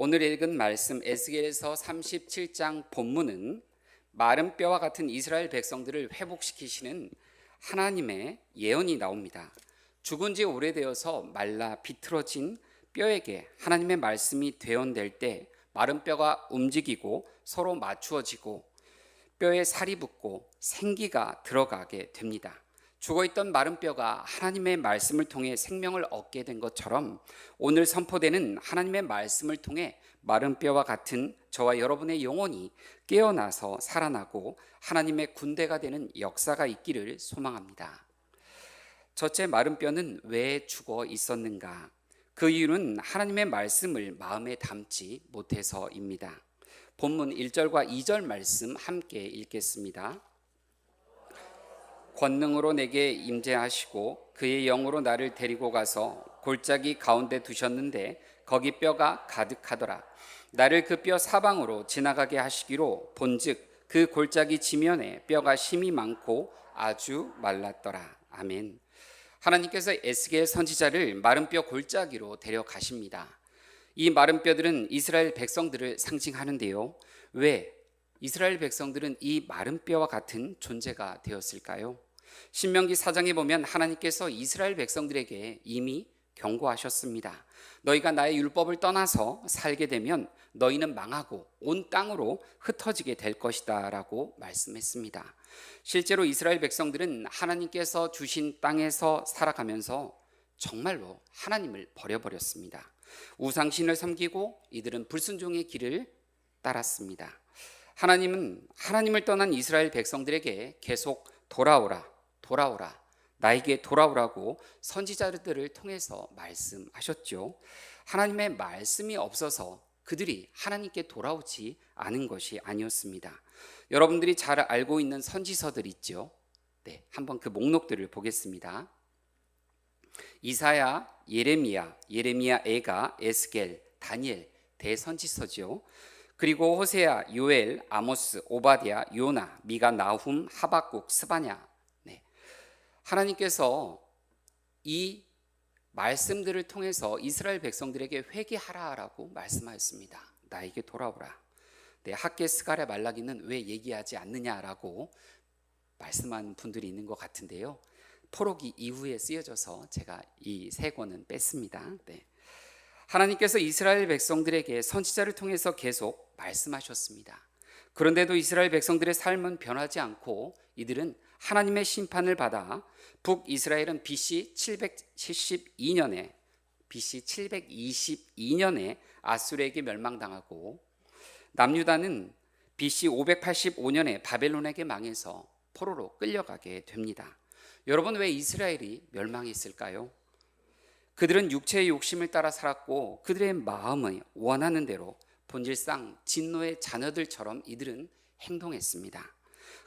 오늘 읽은 말씀 에스겔서 37장 본문은 마른 뼈와 같은 이스라엘 백성들을 회복시키시는 하나님의 예언이 나옵니다. 죽은 지 오래되어서 말라 비틀어진 뼈에게 하나님의 말씀이 되어낼 때 마른 뼈가 움직이고 서로 맞추어지고 뼈에 살이 붙고 생기가 들어가게 됩니다. 죽어있던 마른 뼈가 하나님의 말씀을 통해 생명을 얻게 된 것처럼 오늘 선포되는 하나님의 말씀을 통해 마른 뼈와 같은 저와 여러분의 영혼이 깨어나서 살아나고 하나님의 군대가 되는 역사가 있기를 소망합니다. 첫째, 마른 뼈는 왜 죽어 있었는가? 그 이유는 하나님의 말씀을 마음에 담지 못해서입니다. 본문 1절과 2절 말씀 함께 읽겠습니다. 권능으로 내게 임재하시고 그의 영으로 나를 데리고 가서 골짜기 가운데 두셨는데 거기 뼈가 가득하더라. 나를 그 뼈 사방으로 지나가게 하시기로 본즉 그 골짜기 지면에 뼈가 심이 많고 아주 말랐더라. 아멘. 하나님께서 에스겔 선지자를 마른 뼈 골짜기로 데려가십니다. 이 마른 뼈들은 이스라엘 백성들을 상징하는데요. 왜 이스라엘 백성들은 이 마른 뼈와 같은 존재가 되었을까요? 신명기 4장에 보면 하나님께서 이스라엘 백성들에게 이미 경고하셨습니다. 너희가 나의 율법을 떠나서 살게 되면 너희는 망하고 온 땅으로 흩어지게 될 것이다 라고 말씀했습니다. 실제로 이스라엘 백성들은 하나님께서 주신 땅에서 살아가면서 정말로 하나님을 버려버렸습니다. 우상신을 섬기고 이들은 불순종의 길을 따랐습니다. 하나님은 하나님을 떠난 이스라엘 백성들에게 계속 돌아오라 나에게 돌아오라고 선지자들을 통해서 말씀하셨죠. 하나님의 말씀이 없어서 그들이 하나님께 돌아오지 않은 것이 아니었습니다. 여러분들이 잘 알고 있는 선지서들 있죠. 네, 한번 그 목록들을 보겠습니다. 이사야, 예레미야, 에가, 에스겔, 다니엘, 대선지서죠. 그리고 호세아, 요엘, 아모스, 오바댜, 요나, 미가, 나훔, 하박국, 스바냐. 네. 하나님께서 이 말씀들을 통해서 이스라엘 백성들에게 회개하라라고 말씀하였습니다. 나에게 돌아오라. 네, 학계, 스가랴, 말라기는 왜 얘기하지 않느냐라고 말씀한 분들이 있는 것 같은데요. 포로기 이후에 쓰여져서 제가 이 세 권은 뺐습니다. 네. 하나님께서 이스라엘 백성들에게 선지자를 통해서 계속 말씀하셨습니다. 그런데도 이스라엘 백성들의 삶은 변하지 않고 이들은 하나님의 심판을 받아 북이스라엘은 BC 722년에 아수르에게 멸망당하고 남유다는 BC 585년에 바벨론에게 망해서 포로로 끌려가게 됩니다. 여러분, 왜 이스라엘이 멸망했을까요? 그들은 육체의 욕심을 따라 살았고 그들의 마음을 원하는 대로 본질상 진노의 자녀들처럼 이들은 행동했습니다.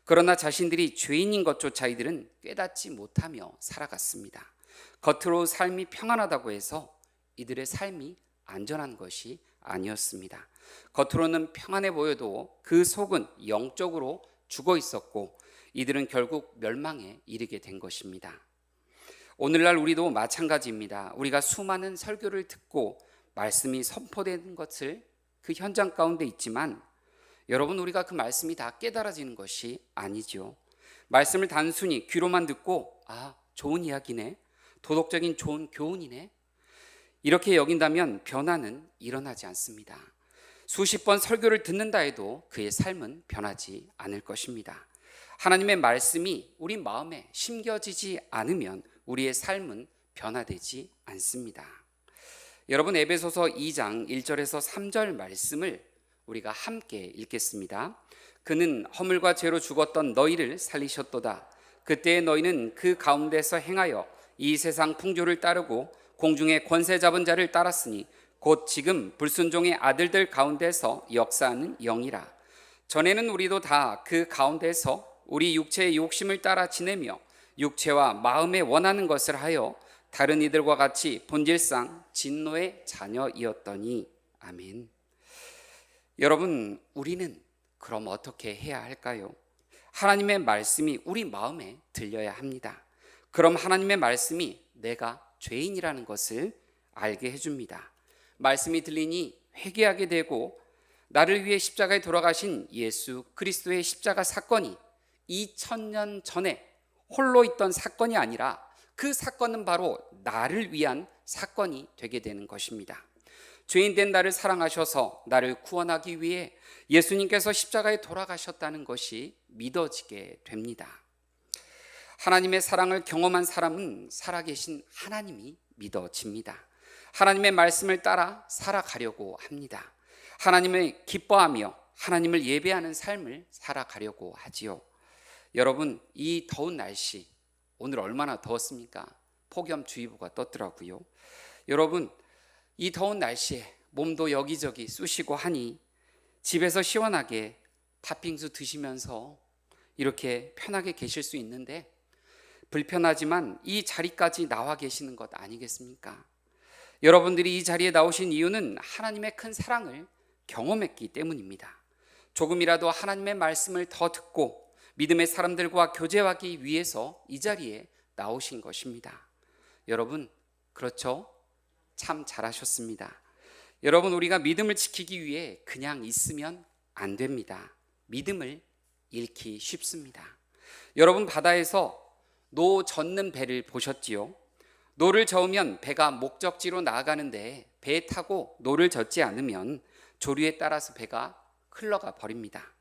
그러나 자신들이 죄인인 것조차 이들은 깨닫지 못하며 살아갔습니다. 겉으로 삶이 평안하다고 해서 이들의 삶이 안전한 것이 아니었습니다. 겉으로는 평안해 보여도 그 속은 영적으로 죽어 있었고 이들은 결국 멸망에 이르게 된 것입니다. 오늘날 우리도 마찬가지입니다. 우리가 수많은 설교를 듣고 말씀이 선포된 것을 그 현장 가운데 있지만 여러분, 우리가 그 말씀이 다 깨달아지는 것이 아니죠. 말씀을 단순히 귀로만 듣고 좋은 이야기네, 도덕적인 좋은 교훈이네, 이렇게 여긴다면 변화는 일어나지 않습니다. 수십 번 설교를 듣는다 해도 그의 삶은 변하지 않을 것입니다. 하나님의 말씀이 우리 마음에 심겨지지 않으면 우리의 삶은 변화되지 않습니다. 여러분, 에베소서 2장 1절에서 3절 말씀을 우리가 함께 읽겠습니다. 그는 허물과 죄로 죽었던 너희를 살리셨도다. 그때 너희는 그 가운데서 행하여 이 세상 풍조를 따르고 공중의 권세 잡은 자를 따랐으니 곧 지금 불순종의 아들들 가운데서 역사하는 영이라. 전에는 우리도 다 그 가운데서 우리 육체의 욕심을 따라 지내며 육체와 마음에 원하는 것을 하여 다른 이들과 같이 본질상 진노의 자녀이었더니. 아멘. 여러분, 우리는 그럼 어떻게 해야 할까요? 하나님의 말씀이 우리 마음에 들려야 합니다. 그럼 하나님의 말씀이 내가 죄인이라는 것을 알게 해줍니다. 말씀이 들리니 회개하게 되고 나를 위해 십자가에 돌아가신 예수 그리스도의 십자가 사건이 2000년 전에 홀로 있던 사건이 아니라 그 사건은 바로 나를 위한 사건이 되게 되는 것입니다. 죄인된 나를 사랑하셔서 나를 구원하기 위해 예수님께서 십자가에 돌아가셨다는 것이 믿어지게 됩니다. 하나님의 사랑을 경험한 사람은 살아계신 하나님이 믿어집니다. 하나님의 말씀을 따라 살아가려고 합니다. 하나님을 기뻐하며 하나님을 예배하는 삶을 살아가려고 하지요. 여러분, 이 더운 날씨, 오늘 얼마나 더웠습니까? 폭염주의보가 떴더라고요. 여러분, 이 더운 날씨에 몸도 여기저기 쑤시고 하니 집에서 시원하게 팥빙수 드시면서 이렇게 편하게 계실 수 있는데, 불편하지만 이 자리까지 나와 계시는 것 아니겠습니까? 여러분들이 이 자리에 나오신 이유는 하나님의 큰 사랑을 경험했기 때문입니다. 조금이라도 하나님의 말씀을 더 듣고 믿음의 사람들과 교제하기 위해서 이 자리에 나오신 것입니다. 여러분, 그렇죠? 참 잘하셨습니다. 여러분, 우리가 믿음을 지키기 위해 그냥 있으면 안 됩니다. 믿음을 잃기 쉽습니다. 여러분, 바다에서 노 젓는 배를 보셨지요? 노를 저으면 배가 목적지로 나아가는데 배에 타고 노를 젓지 않으면 조류에 따라서 배가 흘러가 버립니다.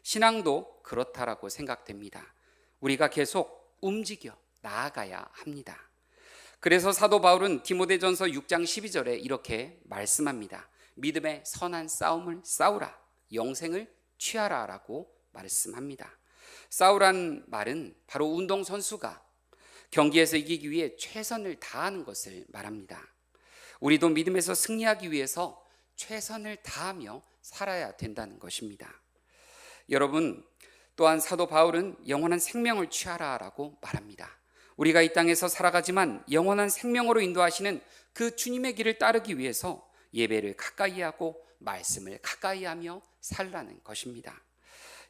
신앙도 그렇다라고 생각됩니다. 우리가 계속 움직여 나아가야 합니다. 그래서 사도 바울은 디모데전서 6장 12절에 이렇게 말씀합니다. 믿음의 선한 싸움을 싸우라, 영생을 취하라 라고 말씀합니다. 싸우란 말은 바로 운동선수가 경기에서 이기기 위해 최선을 다하는 것을 말합니다. 우리도 믿음에서 승리하기 위해서 최선을 다하며 살아야 된다는 것입니다. 여러분, 또한 사도 바울은 영원한 생명을 취하라 라고 말합니다. 우리가 이 땅에서 살아가지만 영원한 생명으로 인도하시는 그 주님의 길을 따르기 위해서 예배를 가까이 하고 말씀을 가까이 하며 살라는 것입니다.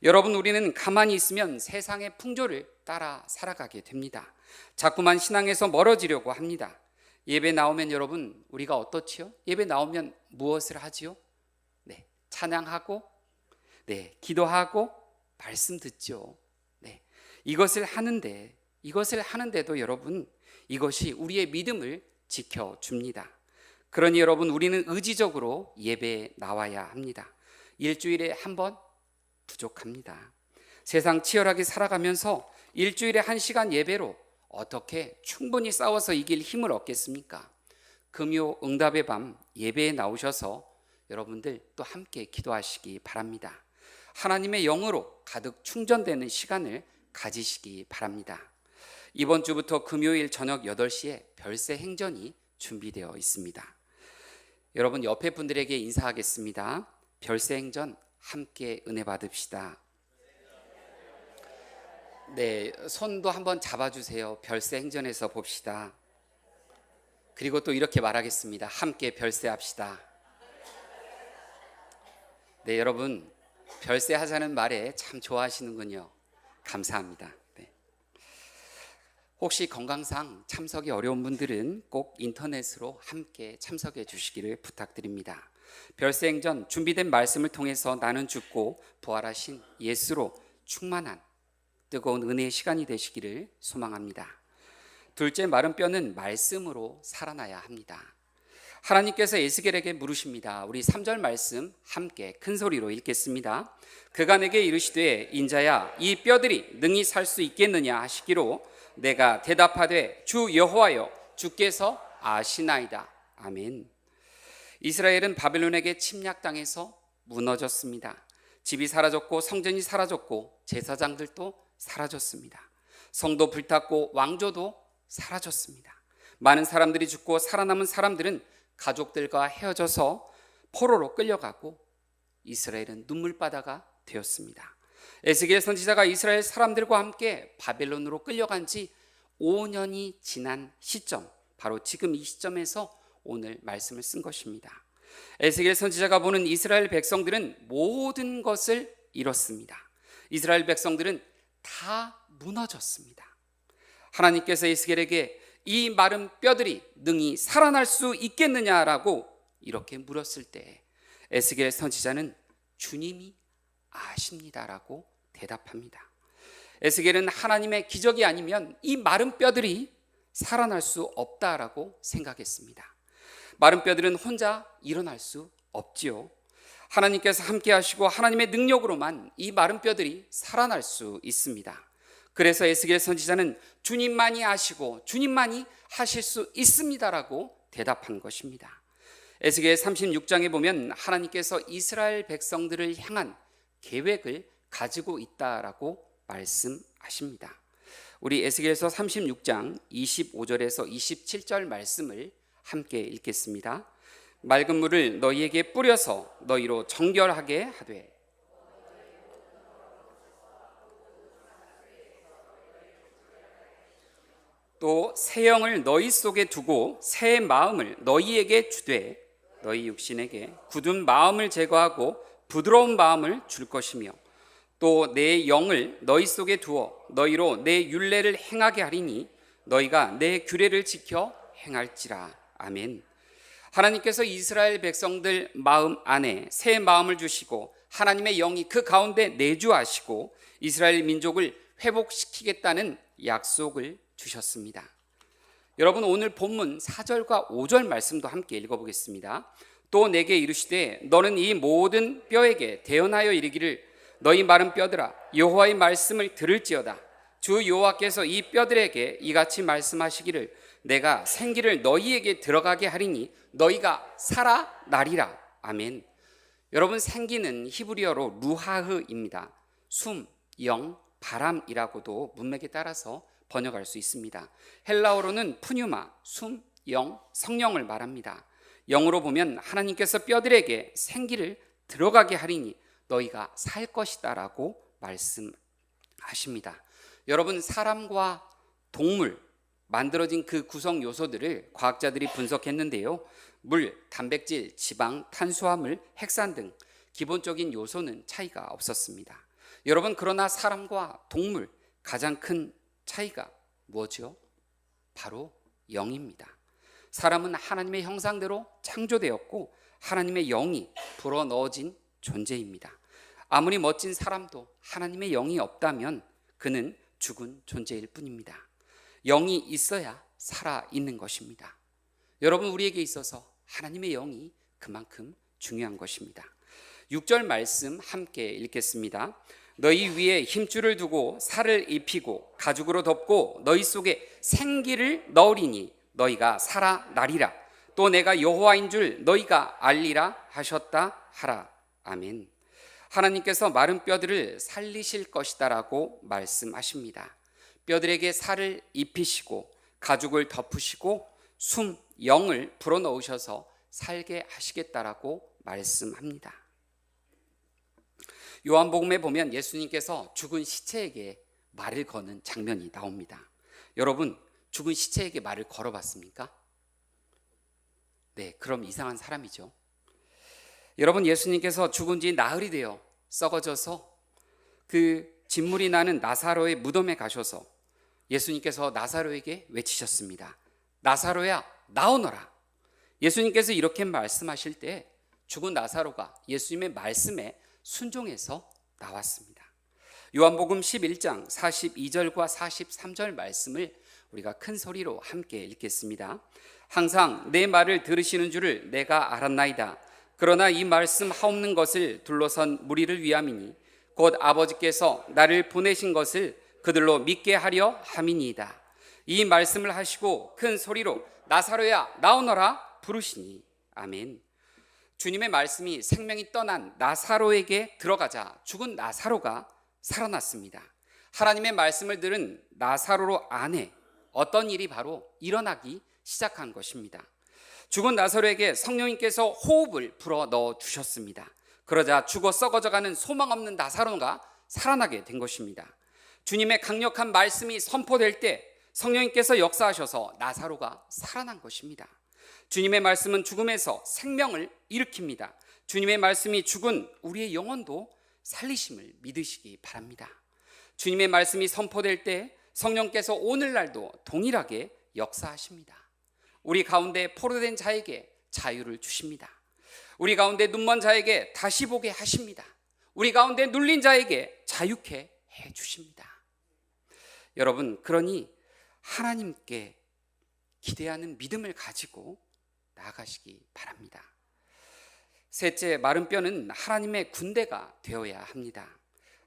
여러분, 우리는 가만히 있으면 세상의 풍조를 따라 살아가게 됩니다. 자꾸만 신앙에서 멀어지려고 합니다. 예배 나오면 여러분, 우리가 어떻지요? 예배 나오면 무엇을 하지요? 네, 찬양하고, 네, 기도하고, 말씀 듣죠. 네, 이것을 하는데도 여러분, 이것이 우리의 믿음을 지켜줍니다. 그러니 여러분, 우리는 의지적으로 예배에 나와야 합니다. 일주일에 한 번 부족합니다. 세상 치열하게 살아가면서 일주일에 1시간 예배로 어떻게 충분히 싸워서 이길 힘을 얻겠습니까? 금요 응답의 밤 예배에 나오셔서 여러분들 또 함께 기도하시기 바랍니다. 하나님의 영으로 가득 충전되는 시간을 가지시기 바랍니다. 이번 주부터 금요일 저녁 8시에 별세 행전이 준비되어 있습니다. 여러분, 옆에 분들에게 인사하겠습니다. 별세 행전 함께 은혜 받읍시다. 네, 손도 한번 잡아주세요. 별세 행전에서 봅시다. 그리고 또 이렇게 말하겠습니다. 함께 별세합시다. 네, 여러분, 별세하자는 말에 참 좋아하시는군요. 감사합니다. 네. 혹시 건강상 참석이 어려운 분들은 꼭 인터넷으로 함께 참석해 주시기를 부탁드립니다. 별세행전 준비된 말씀을 통해서 나는 죽고 부활하신 예수로 충만한 뜨거운 은혜의 시간이 되시기를 소망합니다. 둘째, 마른 뼈는 말씀으로 살아나야 합니다. 하나님께서 에스겔에게 물으십니다. 우리 3절 말씀 함께 큰 소리로 읽겠습니다. 그가 내게 이르시되 인자야, 이 뼈들이 능히 살 수 있겠느냐 하시기로 내가 대답하되 주 여호와여, 주께서 아시나이다. 아멘. 이스라엘은 바벨론에게 침략당해서 무너졌습니다. 집이 사라졌고 성전이 사라졌고 제사장들도 사라졌습니다. 성도 불탔고 왕조도 사라졌습니다. 많은 사람들이 죽고 살아남은 사람들은 가족들과 헤어져서 포로로 끌려가고 이스라엘은 눈물바다가 되었습니다. 에스겔 선지자가 이스라엘 사람들과 함께 바벨론으로 끌려간 지 5년이 지난 시점, 바로 지금 이 시점에서 오늘 말씀을 쓴 것입니다. 에스겔 선지자가 보는 이스라엘 백성들은 모든 것을 잃었습니다. 이스라엘 백성들은 다 무너졌습니다. 하나님께서 에스겔에게 이 마른 뼈들이 능히 살아날 수 있겠느냐라고 이렇게 물었을 때 에스겔 선지자는 주님이 아십니다라고 대답합니다. 에스겔은 하나님의 기적이 아니면 이 마른 뼈들이 살아날 수 없다라고 생각했습니다. 마른 뼈들은 혼자 일어날 수 없지요. 하나님께서 함께 하시고 하나님의 능력으로만 이 마른 뼈들이 살아날 수 있습니다. 그래서 에스겔 선지자는 주님만이 아시고 주님만이 하실 수 있습니다라고 대답한 것입니다. 에스겔 36장에 보면 하나님께서 이스라엘 백성들을 향한 계획을 가지고 있다라고 말씀하십니다. 우리 에스겔서 36장 25절에서 27절 말씀을 함께 읽겠습니다. 맑은 물을 너희에게 뿌려서 너희로 정결하게 하되 또 새 영을 너희 속에 두고 새 마음을 너희에게 주되 너희 육신에게 굳은 마음을 제거하고 부드러운 마음을 줄 것이며 또 내 영을 너희 속에 두어 너희로 내 율례를 행하게 하리니 너희가 내 규례를 지켜 행할지라. 아멘. 하나님께서 이스라엘 백성들 마음 안에 새 마음을 주시고 하나님의 영이 그 가운데 내주하시고 이스라엘 민족을 회복시키겠다는 약속을 주셨습니다. 여러분, 오늘 본문 4절과 5절 말씀도 함께 읽어보겠습니다. 또 내게 이르시되 너는 이 모든 뼈에게 대언하여 이르기를 너희 마른 뼈들아 여호와의 말씀을 들을지어다. 주 여호와께서 이 뼈들에게 이같이 말씀하시기를 내가 생기를 너희에게 들어가게 하리니 너희가 살아나리라. 아멘. 여러분, 생기는 히브리어로 루하흐입니다. 숨, 영, 바람이라고도 문맥에 따라서 번역할 수 있습니다. 헬라어로는 푸뉴마, 숨, 영, 성령을 말합니다. 영어로 보면 하나님께서 뼈들에게 생기를 들어가게 하리니 너희가 살 것이다 라고 말씀하십니다. 여러분, 사람과 동물 만들어진 그 구성 요소들을 과학자들이 분석했는데요, 물, 단백질, 지방, 탄수화물, 핵산 등 기본적인 요소는 차이가 없었습니다. 여러분, 그러나 사람과 동물 가장 큰 차이가 뭐죠? 바로 영입니다. 사람은 하나님의 형상대로 창조되었고 하나님의 영이 불어넣어진 존재입니다. 아무리 멋진 사람도 하나님의 영이 없다면 그는 죽은 존재일 뿐입니다. 영이 있어야 살아있는 것입니다. 여러분, 우리에게 있어서 하나님의 영이 그만큼 중요한 것입니다. 6절 말씀 함께 읽겠습니다. 너희 위에 힘줄을 두고 살을 입히고 가죽으로 덮고 너희 속에 생기를 넣으리니 너희가 살아나리라. 또 내가 여호와인 줄 너희가 알리라 하셨다 하라. 아멘. 하나님께서 마른 뼈들을 살리실 것이다라고 말씀하십니다. 뼈들에게 살을 입히시고 가죽을 덮으시고 숨, 영을 불어넣으셔서 살게 하시겠다라고 말씀합니다. 요한복음에 보면 예수님께서 죽은 시체에게 말을 거는 장면이 나옵니다. 여러분, 죽은 시체에게 말을 걸어봤습니까? 네, 그럼 이상한 사람이죠. 여러분, 예수님께서 죽은 지 나흘이 되어 썩어져서 그 진물이 나는 나사로의 무덤에 가셔서 예수님께서 나사로에게 외치셨습니다. 나사로야, 나오너라. 예수님께서 이렇게 말씀하실 때 죽은 나사로가 예수님의 말씀에 순종해서 나왔습니다. 요한복음 11장 42절과 43절 말씀을 우리가 큰 소리로 함께 읽겠습니다. 항상 내 말을 들으시는 줄을 내가 알았나이다. 그러나 이 말씀 하옵는 것을 둘러선 무리를 위함이니 곧 아버지께서 나를 보내신 것을 그들로 믿게 하려 함이니이다. 이 말씀을 하시고 큰 소리로 나사로야 나오너라 부르시니. 아멘. 주님의 말씀이 생명이 떠난 나사로에게 들어가자 죽은 나사로가 살아났습니다. 하나님의 말씀을 들은 나사로 안에 어떤 일이 바로 일어나기 시작한 것입니다. 죽은 나사로에게 성령님께서 호흡을 불어 넣어 주셨습니다. 그러자 죽어 썩어져가는 소망 없는 나사로가 살아나게 된 것입니다. 주님의 강력한 말씀이 선포될 때 성령님께서 역사하셔서 나사로가 살아난 것입니다. 주님의 말씀은 죽음에서 생명을 일으킵니다. 주님의 말씀이 죽은 우리의 영혼도 살리심을 믿으시기 바랍니다. 주님의 말씀이 선포될 때 성령께서 오늘날도 동일하게 역사하십니다. 우리 가운데 포로된 자에게 자유를 주십니다. 우리 가운데 눈먼 자에게 다시 보게 하십니다. 우리 가운데 눌린 자에게 자유케 해 주십니다. 여러분, 그러니 하나님께 기대하는 믿음을 가지고 나아가시기 바랍니다. 셋째, 마른 뼈는 하나님의 군대가 되어야 합니다.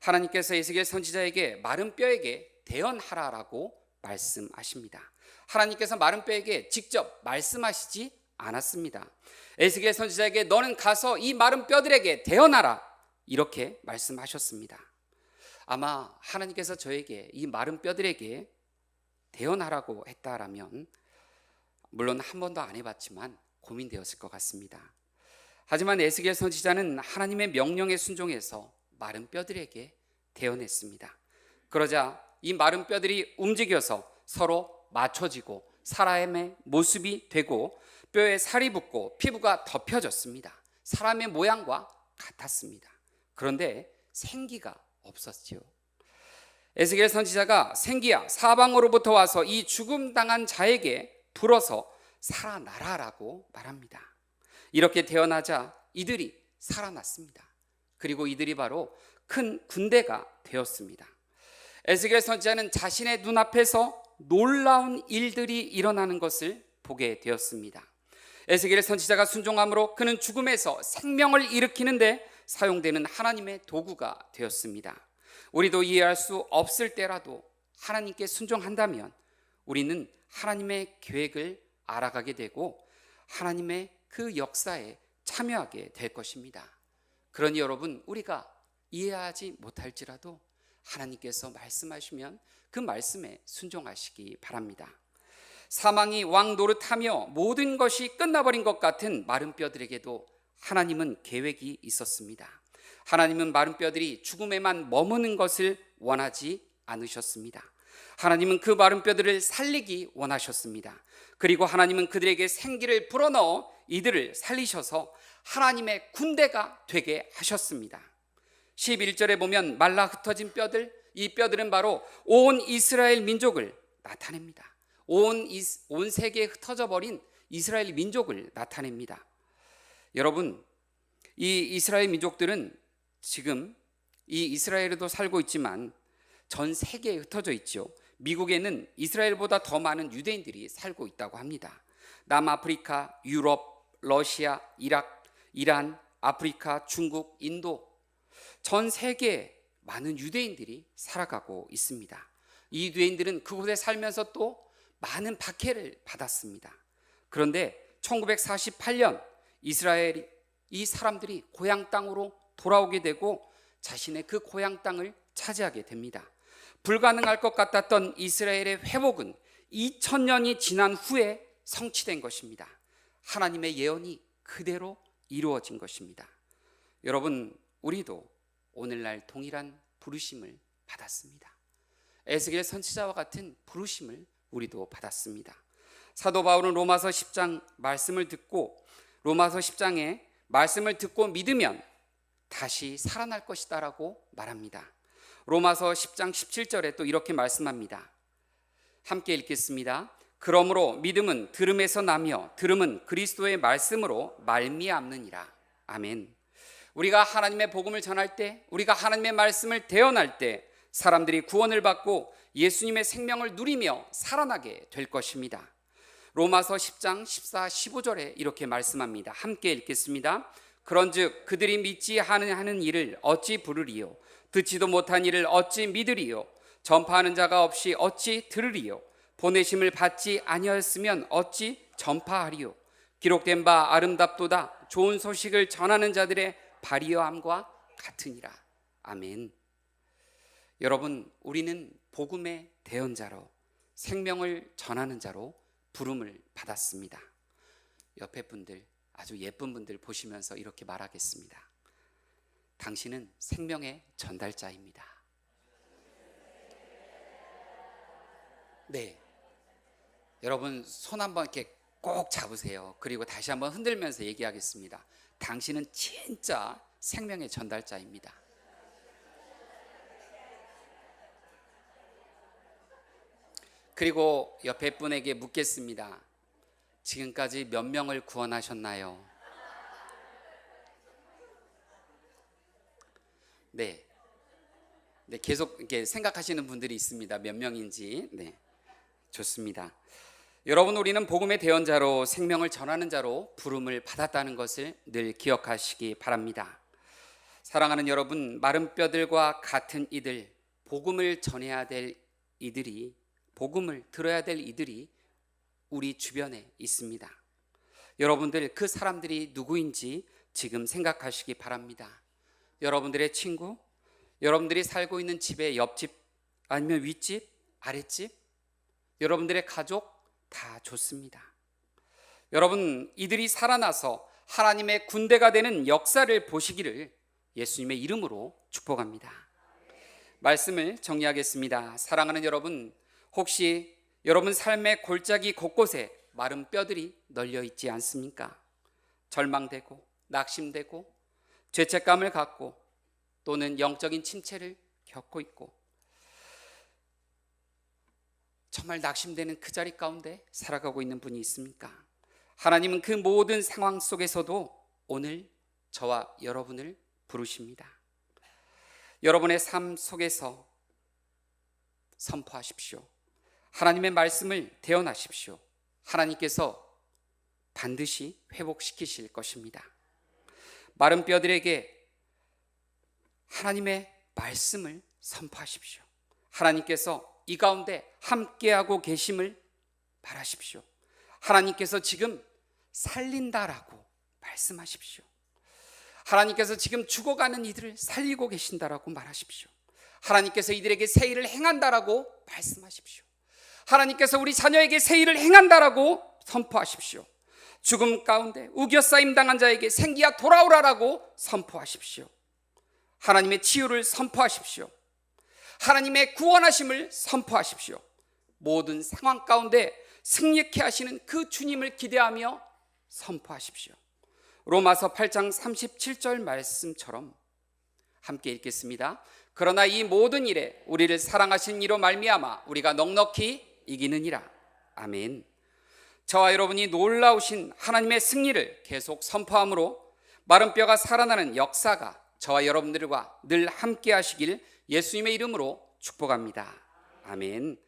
하나님께서 에스겔 선지자에게 마른 뼈에게 대언하라라고 말씀하십니다. 하나님께서 마른 뼈에게 직접 말씀하시지 않았습니다. 에스겔 선지자에게 너는 가서 이 마른 뼈들에게 대언하라 이렇게 말씀하셨습니다. 아마 하나님께서 저에게 이 마른 뼈들에게 대언하라고 했다라면 물론 한 번도 안 해봤지만 고민되었을 것 같습니다. 하지만 에스겔 선지자는 하나님의 명령에 순종해서 마른 뼈들에게 대언했습니다. 그러자 이 마른 뼈들이 움직여서 서로 맞춰지고 사람의 모습이 되고 뼈에 살이 붙고 피부가 덮여졌습니다. 사람의 모양과 같았습니다. 그런데 생기가 없었지요. 에스겔 선지자가 생기야 사방으로부터 와서 이 죽음당한 자에게 불어서 살아나라라고 말합니다. 이렇게 태어나자 이들이 살아났습니다. 그리고 이들이 바로 큰 군대가 되었습니다. 에스겔 선지자는 자신의 눈앞에서 놀라운 일들이 일어나는 것을 보게 되었습니다. 에스겔 선지자가 순종함으로 그는 죽음에서 생명을 일으키는데 사용되는 하나님의 도구가 되었습니다. 우리도 이해할 수 없을 때라도 하나님께 순종한다면 우리는 하나님의 계획을 알아가게 되고 하나님의 그 역사에 참여하게 될 것입니다. 그러니 여러분, 우리가 이해하지 못할지라도 하나님께서 말씀하시면 그 말씀에 순종하시기 바랍니다. 사망이 왕 노릇하며 모든 것이 끝나버린 것 같은 마른 뼈들에게도 하나님은 계획이 있었습니다. 하나님은 마른 뼈들이 죽음에만 머무는 것을 원하지 않으셨습니다. 하나님은 그 마른 뼈들을 살리기 원하셨습니다. 그리고 하나님은 그들에게 생기를 불어넣어 이들을 살리셔서 하나님의 군대가 되게 하셨습니다. 11절에 보면 말라 흩어진 뼈들, 이 뼈들은 바로 온 이스라엘 민족을 나타냅니다. 온 세계에 흩어져 버린 이스라엘 민족을 나타냅니다. 여러분, 이 이스라엘 민족들은 지금 이 이스라엘에도 살고 있지만 전 세계에 흩어져 있죠. 미국에는 이스라엘보다 더 많은 유대인들이 살고 있다고 합니다. 남아프리카, 유럽, 러시아, 이라크, 이란, 아프리카, 중국, 인도, 전 세계에 많은 유대인들이 살아가고 있습니다. 이 유대인들은 그곳에 살면서 또 많은 박해를 받았습니다. 그런데 1948년 이스라엘이 이 사람들이 고향 땅으로 돌아오게 되고 자신의 그 고향 땅을 차지하게 됩니다. 불가능할 것 같았던 이스라엘의 회복은 2000년이 지난 후에 성취된 것입니다. 하나님의 예언이 그대로 이루어진 것입니다. 여러분, 우리도 오늘날 동일한 부르심을 받았습니다. 에스겔 선지자와 같은 부르심을 우리도 받았습니다. 사도 바울은 로마서 10장 말씀을 듣고 로마서 10장의 말씀을 듣고 믿으면 다시 살아날 것이다라고 말합니다. 로마서 10장 17절에 또 이렇게 말씀합니다. 함께 읽겠습니다. 그러므로 믿음은 들음에서 나며 들음은 그리스도의 말씀으로 말미암느니라. 아멘. 우리가 하나님의 복음을 전할 때, 우리가 하나님의 말씀을 대언할 때 사람들이 구원을 받고 예수님의 생명을 누리며 살아나게 될 것입니다. 로마서 10장 14, 15절에 이렇게 말씀합니다. 함께 읽겠습니다. 그런즉 그들이 믿지 하는 일을 어찌 부르리요? 듣지도 못한 일을 어찌 믿으리요? 전파하는 자가 없이 어찌 들으리요? 보내심을 받지 아니하였으면 어찌 전파하리요? 기록된 바 아름답도다. 좋은 소식을 전하는 자들의 발이여함과 같으니라. 아멘. 여러분, 우리는 복음의 대언자로 생명을 전하는 자로 부름을 받았습니다. 옆에 분들, 아주 예쁜 분들 보시면서 이렇게 말하겠습니다. 당신은 생명의 전달자입니다. 네, 여러분 손 한번 이렇게 꼭 잡으세요. 그리고 다시 한번 흔들면서 얘기하겠습니다. 당신은 진짜 생명의 전달자입니다. 그리고 옆에 분에게 묻겠습니다. 지금까지 몇 명을 구원하셨나요? 네. 네, 계속 이렇게 생각하시는 분들이 있습니다. 몇 명인지. 네. 좋습니다. 여러분, 우리는 복음의 대언자로 생명을 전하는 자로 부름을 받았다는 것을 늘 기억하시기 바랍니다. 사랑하는 여러분, 마른 뼈들과 같은 이들, 복음을 전해야 될 이들이, 복음을 들어야 될 이들이 우리 주변에 있습니다. 여러분들, 그 사람들이 누구인지 지금 생각하시기 바랍니다. 여러분들의 친구, 여러분들이 살고 있는 집의 옆집, 아니면 윗집, 아랫집, 여러분들의 가족 다 좋습니다. 여러분, 이들이 살아나서 하나님의 군대가 되는 역사를 보시기를 예수님의 이름으로 축복합니다. 말씀을 정리하겠습니다. 사랑하는 여러분, 혹시 여러분 삶의 골짜기 곳곳에 마른 뼈들이 널려 있지 않습니까? 절망되고 낙심되고 죄책감을 갖고 또는 영적인 침체를 겪고 있고 정말 낙심되는 그 자리 가운데 살아가고 있는 분이 있습니까? 하나님은 그 모든 상황 속에서도 오늘 저와 여러분을 부르십니다. 여러분의 삶 속에서 선포하십시오. 하나님의 말씀을 대언하십시오. 하나님께서 반드시 회복시키실 것입니다. 마른 뼈들에게 하나님의 말씀을 선포하십시오. 하나님께서 이 가운데 함께하고 계심을 바라십시오. 하나님께서 지금 살린다라고 말씀하십시오. 하나님께서 지금 죽어가는 이들을 살리고 계신다라고 말하십시오. 하나님께서 이들에게 새 일을 행한다라고 말씀하십시오. 하나님께서 우리 자녀에게 새 일을 행한다라고 선포하십시오. 죽음 가운데 우겨싸임 당한 자에게 생기야 돌아오라라고 선포하십시오. 하나님의 치유를 선포하십시오. 하나님의 구원하심을 선포하십시오. 모든 상황 가운데 승리케 하시는 그 주님을 기대하며 선포하십시오. 로마서 8장 37절 말씀처럼 함께 읽겠습니다. 그러나 이 모든 일에 우리를 사랑하신 이로 말미암아 우리가 넉넉히 이기느니라. 아멘. 저와 여러분이 놀라우신 하나님의 승리를 계속 선포함으로 마른 뼈가 살아나는 역사가 저와 여러분들과 늘 함께 하시길 예수님의 이름으로 축복합니다. 아멘.